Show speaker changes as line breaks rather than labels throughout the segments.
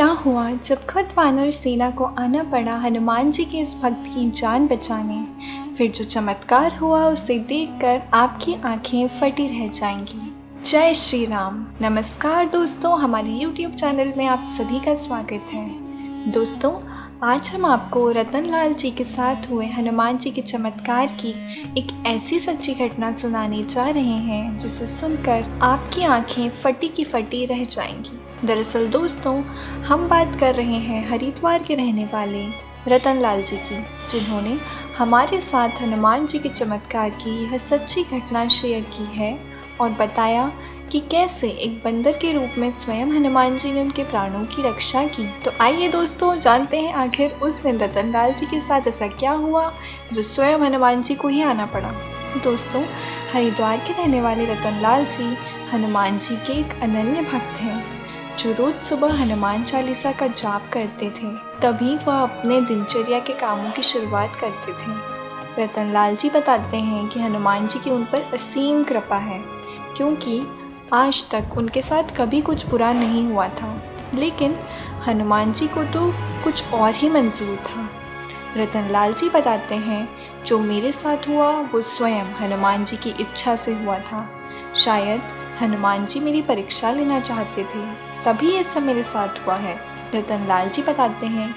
क्या हुआ जब खुद वानर सेना को आना पड़ा हनुमान जी के इस भक्त की जान बचाने। फिर जो चमत्कार हुआ उसे देखकर आपकी आंखें फटी रह जाएंगी। जय श्री राम। नमस्कार दोस्तों, हमारे YouTube चैनल में आप सभी का स्वागत है। दोस्तों, आज हम आपको रतन लाल जी के साथ हुए हनुमान जी के चमत्कार की एक ऐसी सच्ची घटना सुनाने जा रहे हैं जिसे सुनकर आपकी आंखें फटी की फटी रह जाएंगी। दरअसल दोस्तों, हम बात कर रहे हैं हरिद्वार के रहने वाले रतन लाल जी की, जिन्होंने हमारे साथ हनुमान जी के चमत्कार की यह सच्ची घटना शेयर की है और बताया कि कैसे एक बंदर के रूप में स्वयं हनुमान जी ने उनके प्राणों की रक्षा की। तो आइए दोस्तों, जानते हैं आखिर उस दिन रतन लाल जी के साथ ऐसा क्या हुआ जो स्वयं हनुमान जी को ही आना पड़ा। दोस्तों, हरिद्वार के रहने वाले रतन लाल जी हनुमान जी के एक अनन्य भक्त हैं जो रोज सुबह हनुमान चालीसा का जाप करते थे। तभी वह अपने दिनचर्या के कामों की शुरुआत करते थे। रतन लाल जी बताते हैं कि हनुमान जी की उन पर असीम कृपा है, क्योंकि आज तक उनके साथ कभी कुछ बुरा नहीं हुआ था, लेकिन हनुमान जी को तो कुछ और ही मंजूर था। रतन लाल जी बताते हैं, जो मेरे साथ हुआ वो स्वयं हनुमान जी की इच्छा से हुआ था। शायद हनुमान जी मेरी परीक्षा लेना चाहते थे, तभी ये सब मेरे साथ हुआ है। रतन लाल जी बताते हैं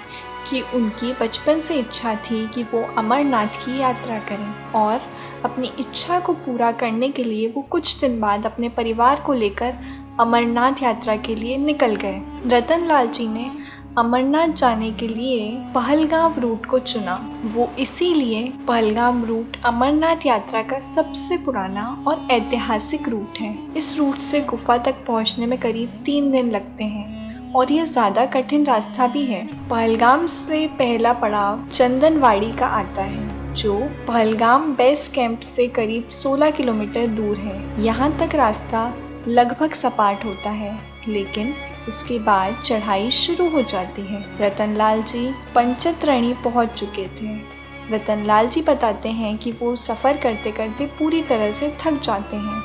कि उनकी बचपन से इच्छा थी कि वो अमरनाथ की यात्रा करें और अपनी इच्छा को पूरा करने के लिए वो कुछ दिन बाद अपने परिवार को लेकर अमरनाथ यात्रा के लिए निकल गए। रतन लाल जी ने अमरनाथ जाने के लिए पहलगाम रूट को चुना। वो इसीलिए पहलगाम रूट अमरनाथ यात्रा का सबसे पुराना और ऐतिहासिक रूट है। इस रूट से गुफा तक पहुंचने में करीब 3 दिन लगते हैं और यह ज़्यादा कठिन रास्ता भी है। पहलगाम से पहला पड़ाव चंदनवाड़ी का आता है, जो पहलगाम बेस कैंप से करीब 16 किलोमीटर दूर है। यहाँ तक रास्ता लगभग सपाट होता है, लेकिन इसके बाद चढ़ाई शुरू हो जाती है। रतन लाल जी पंचतरणी पहुँच चुके थे। रतन लाल जी बताते हैं कि वो सफ़र करते करते पूरी तरह से थक जाते हैं,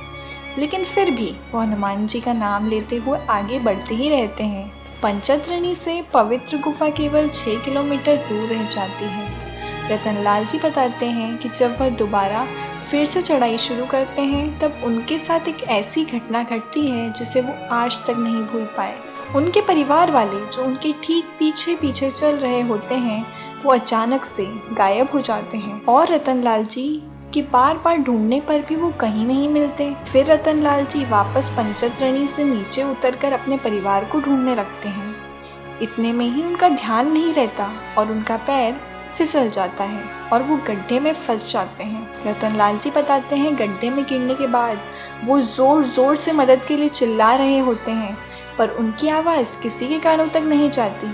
लेकिन फिर भी वो हनुमान जी का नाम लेते हुए आगे बढ़ते ही रहते हैं। पंचतरणी से पवित्र गुफा केवल 6 किलोमीटर दूर रह जाती है। रतन लाल जी बताते हैं कि जब वह दोबारा फिर से चढ़ाई शुरू करते हैं, तब उनके साथ एक ऐसी घटना घटती है जिसे वो आज तक नहीं भूल पाए। उनके परिवार वाले जो उनके ठीक पीछे पीछे चल रहे होते हैं, वो अचानक से गायब हो जाते हैं और रतन लाल जी कि बार बार ढूंढने पर भी वो कहीं नहीं मिलते। फिर रतन लाल जी वापस पंचतरणी से नीचे उतरकर अपने परिवार को ढूंढने लगते हैं। इतने में ही उनका ध्यान नहीं रहता और उनका पैर फिसल जाता है और वो गड्ढे में फंस जाते हैं। रतन लाल जी बताते हैं, गड्ढे में गिरने के बाद वो ज़ोर ज़ोर से मदद के लिए चिल्ला रहे होते हैं, पर उनकी आवाज़ किसी के कानों तक नहीं जाती।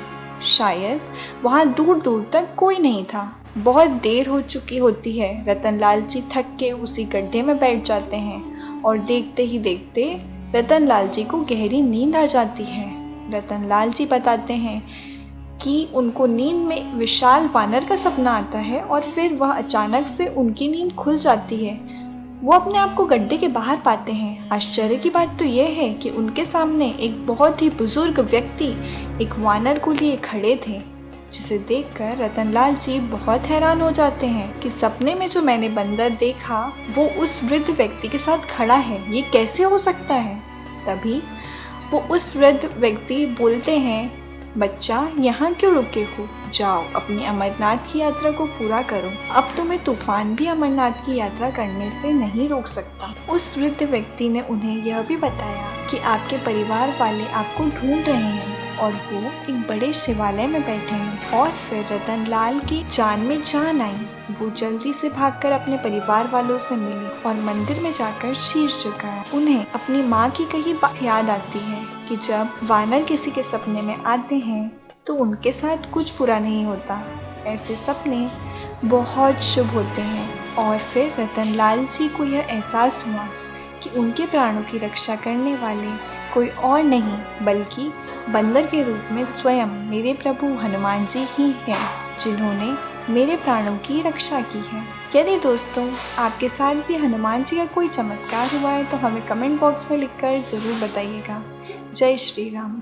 शायद वहाँ दूर दूर तक कोई नहीं था। बहुत देर हो चुकी होती है। रतन लाल जी थक के उसी गड्ढे में बैठ जाते हैं और देखते ही देखते रतन लाल जी को गहरी नींद आ जाती है। रतन लाल जी बताते हैं कि उनको नींद में विशाल वानर का सपना आता है और फिर वह अचानक से उनकी नींद खुल जाती है। वो अपने आप को गड्ढे के बाहर पाते हैं। आश्चर्य की बात तो यह है कि उनके सामने एक बहुत ही बुजुर्ग व्यक्ति एक वानर को लिए खड़े थे, जिसे देखकर रतन लाल जी बहुत हैरान हो जाते हैं कि सपने में जो मैंने बंदर देखा वो उस वृद्ध व्यक्ति के साथ खड़ा है, ये कैसे हो सकता है। तभी वो उस वृद्ध व्यक्ति बोलते हैं, बच्चा यहाँ क्यों रुके हो, जाओ अपनी अमरनाथ की यात्रा को पूरा करो। अब तुम्हें तूफान भी अमरनाथ की यात्रा करने से नहीं रोक सकता। उस वृद्ध व्यक्ति ने उन्हें यह भी बताया कि आपके परिवार वाले आपको ढूंढ रहे हैं और वो एक बड़े शिवालय में बैठे हैं। और फिर रतन लाल की जान में जान आई। वो जल्दी से भागकर अपने परिवार वालों से मिले और मंदिर में जाकर शीश झुकाया। उन्हें अपनी माँ की कही बात याद आती है कि जब वानर किसी के सपने में आते हैं तो उनके साथ कुछ बुरा नहीं होता। ऐसे सपने बहुत शुभ होते हैं। और फिर रतन लाल जी को यह एहसास हुआ कि उनके प्राणों की रक्षा करने वाले कोई और नहीं बल्कि बंदर के रूप में स्वयं मेरे प्रभु हनुमान जी ही हैं, जिन्होंने मेरे प्राणों की रक्षा की है। यदि दोस्तों आपके साथ भी हनुमान जी का कोई चमत्कार हुआ है तो हमें कमेंट बॉक्स में लिखकर ज़रूर बताइएगा। जय श्री राम।